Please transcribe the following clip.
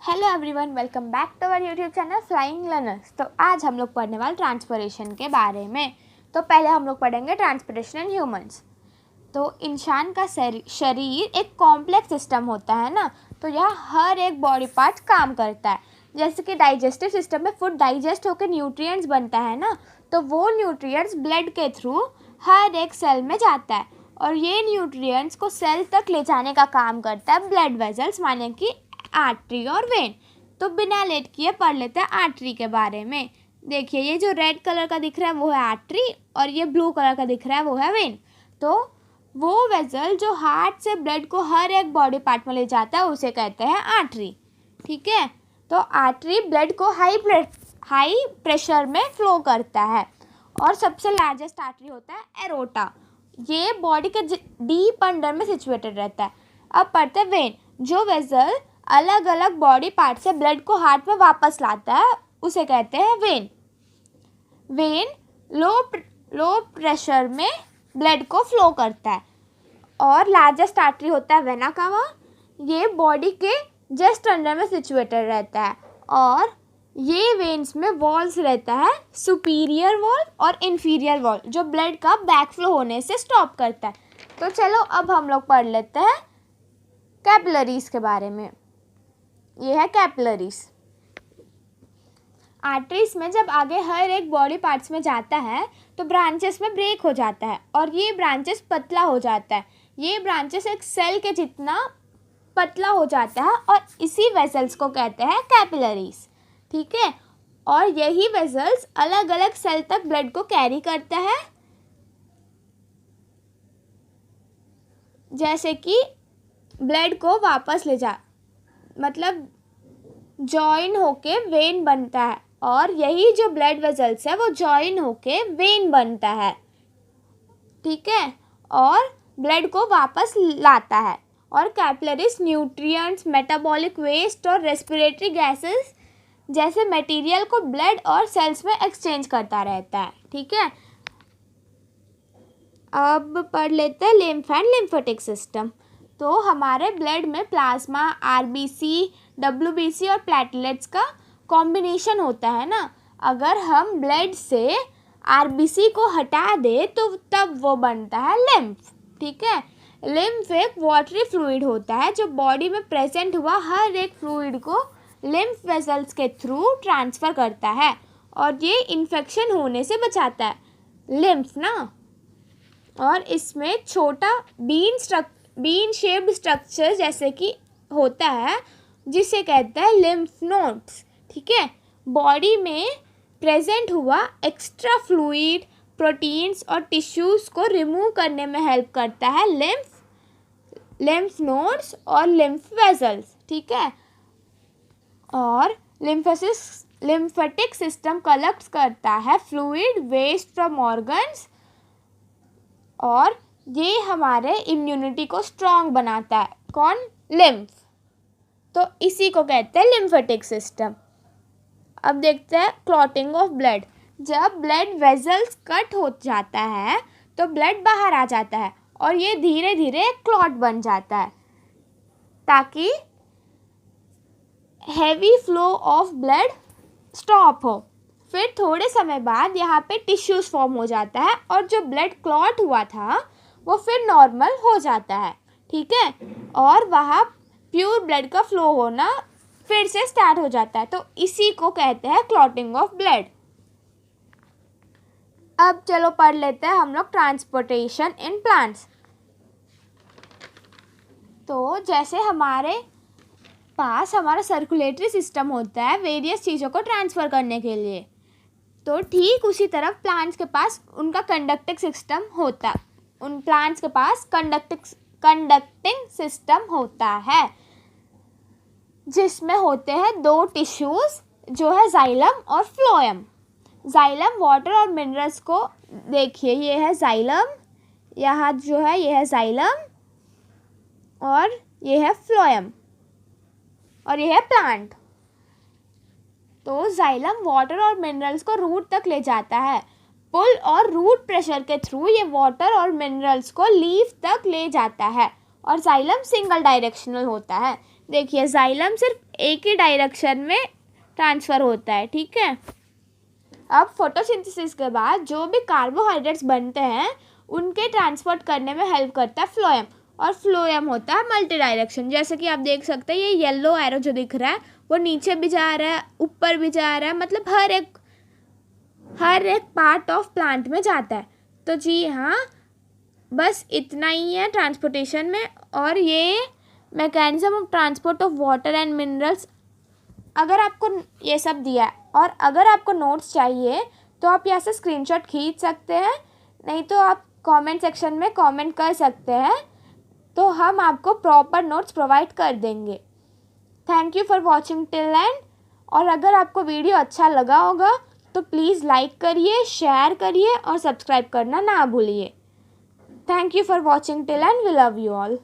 Hello everyone, welcome back to our YouTube channel Flying Learners. तो आज हम लोग पढ़ने वाले ट्रांसपोर्टेशन के बारे में। तो पहले हम लोग पढ़ेंगे ट्रांसपोर्टेशन इन ह्यूमंस। तो इंसान का शरीर एक कॉम्प्लेक्स सिस्टम होता है ना, तो यह हर एक बॉडी पार्ट काम करता है। जैसे कि डाइजेस्टिव सिस्टम में फूड डाइजेस्ट होकर न्यूट्रिएंट्स बनता है ना, तो वो न्यूट्रिएंट्स ब्लड के थ्रू हर एक सेल में जाता है और ये न्यूट्रिएंट्स को सेल तक ले जाने का काम करता है ब्लड वेजल्स, माने कि आर्टरी और वेन। तो बिना लेट किए पढ़ लेते हैं आर्टरी के बारे में। देखिए, ये जो रेड कलर का दिख रहा है वो है आर्टरी और ये ब्लू कलर का दिख रहा है वो है वेन। तो वो वेजल जो हार्ट से ब्लड को हर एक बॉडी पार्ट में ले जाता है उसे कहते हैं आर्टरी। ठीक है, तो आर्टरी ब्लड को हाई प्रेशर में फ्लो करता है और सबसे लार्जेस्ट आर्टरी होता है एरोटा। ये बॉडी के डीप अंडर में सिचुएटेड रहता है। अब पढ़ते हैं वेन। जो वेजल अलग अलग बॉडी पार्ट से ब्लड को हार्ट में वापस लाता है उसे कहते हैं वेन। वेन लो प्रेशर में ब्लड को फ्लो करता है। और लार्जेस्ट आर्टरी होता है वेना कावा। ये बॉडी के जस्ट अंडर में सिचुएटेड रहता है और ये वेन्स में वॉल्स रहता है, सुपीरियर वॉल और इन्फीरियर वॉल, जो ब्लड का बैक फ्लो होने से स्टॉप करता है। तो चलो अब हम लोग पढ़ लेते हैं कैपिलरीज के बारे में। ये है कैपिलरीज। आर्टरीज में जब आगे हर एक बॉडी पार्ट्स में जाता है तो ब्रांचेस में ब्रेक हो जाता है और ये ब्रांचेस पतला हो जाता है। ये ब्रांचेस एक सेल के जितना पतला हो जाता है और इसी वेसल्स को कहते हैं कैपिलरीज। ठीक है, और यही वेसल्स अलग अलग सेल तक ब्लड को कैरी करता है। जैसे कि ब्लड को वापस ले जा, मतलब जॉइन होके वेन बनता है और यही जो ब्लड वेसल्स है वो जॉइन होके वेन बनता है। ठीक है, और ब्लड को वापस लाता है। और कैपिलरीज न्यूट्रिएंट्स, मेटाबॉलिक वेस्ट और रेस्पिरेटरी गैसेस जैसे मटेरियल को ब्लड और सेल्स में एक्सचेंज करता रहता है। ठीक है, अब पढ़ लेते हैं लिम्फ एंड लिम्फेटिक सिस्टम। तो हमारे ब्लड में प्लाज्मा, आरबीसी, डब्ल्यूबीसी और प्लेटलेट्स का कॉम्बिनेशन होता है ना। अगर हम ब्लड से आरबीसी को हटा दे तो तब वो बनता है लिम्फ। ठीक है, लिम्फ एक वाटरी फ्लूइड होता है जो बॉडी में प्रेजेंट हुआ हर एक फ्लूइड को लिम्फ वेसल्स के थ्रू ट्रांसफ़र करता है और ये इन्फेक्शन होने से बचाता है लिम्फ ना। और इसमें छोटा बीन शेप्ड स्ट्रक्चर जैसे कि होता है जिसे कहते हैं लिम्फ नोड्स। ठीक है, बॉडी में प्रेजेंट हुआ एक्स्ट्रा फ्लूइड, प्रोटीन्स और टिश्यूज़ को रिमूव करने में हेल्प करता है लिम्फ नोड्स और लिम्फ वेसल्स। ठीक है, और लिम्फेटिक सिस्टम कलेक्ट करता है फ्लूइड वेस्ट फ्रॉम ऑर्गन्स और ये हमारे इम्यूनिटी को स्ट्रॉन्ग बनाता है। कौन? लिम्फ। तो इसी को कहते हैं लिम्फेटिक सिस्टम। अब देखते हैं क्लॉटिंग ऑफ ब्लड। जब ब्लड वेसल्स कट हो जाता है तो ब्लड बाहर आ जाता है और ये धीरे धीरे क्लॉट बन जाता है ताकि heavy flow of blood stop हो। फिर थोड़े समय बाद यहाँ पे टिश्यूज फॉर्म हो जाता है और जो ब्लड क्लॉट हुआ था वो फिर नॉर्मल हो जाता है। ठीक है, और वहाँ प्योर ब्लड का फ्लो होना फिर से स्टार्ट हो जाता है। तो इसी को कहते हैं क्लॉटिंग ऑफ ब्लड। अब चलो पढ़ लेते हैं हम लोग ट्रांसपोर्टेशन इन प्लांट्स। तो जैसे हमारे पास हमारा सर्कुलेटरी सिस्टम होता है वेरियस चीज़ों को ट्रांसफ़र करने के लिए, तो ठीक उसी तरह प्लांट्स के पास उनका कंडक्टिंग सिस्टम होता है। उन प्लांट्स के पास कंडक्टिंग सिस्टम होता है जिसमें होते हैं दो टिश्यूज़ जो है जाइलम और फ्लोएम। जाइलम वाटर और मिनरल्स को, देखिए ये है जाइलम, यहाँ जो है ये है जाइलम और ये है फ्लोएम और ये है प्लांट। तो जाइलम वाटर और मिनरल्स को रूट तक ले जाता है। पुल और रूट प्रेशर के थ्रू ये वाटर और मिनरल्स को लीफ तक ले जाता है और जाइलम सिंगल डायरेक्शनल होता है। देखिए जाइलम सिर्फ एक ही डायरेक्शन में ट्रांसफ़र होता है, ठीक है। अब फोटोसिंथेसिस के बाद जो भी कार्बोहाइड्रेट्स बनते हैं उनके ट्रांसपोर्ट करने में हेल्प करता है फ्लोएम, और फ्लोएम होता है मल्टी डायरेक्शन। जैसे कि आप देख सकते हैं ये येलो एरो जो दिख रहा है वो नीचे भी जा रहा है, ऊपर भी जा रहा है, मतलब हर एक पार्ट ऑफ प्लांट में जाता है। तो जी हाँ, बस इतना ही है ट्रांसपोर्टेशन में। और ये mechanism of transport of water and minerals, अगर आपको ये सब दिया है और अगर आपको नोट्स चाहिए तो आप यहाँ से स्क्रीनशॉट खींच सकते हैं, नहीं तो आप कमेंट सेक्शन में कमेंट कर सकते हैं, तो हम आपको प्रॉपर नोट्स प्रोवाइड कर देंगे। Thank you for watching till and. और अगर आपको वीडियो अच्छा लगा होगा तो प्लीज़ लाइक करिए, शेयर करिए और सब्सक्राइब करना ना भूलिए। Thank you for watching till end, we love you all.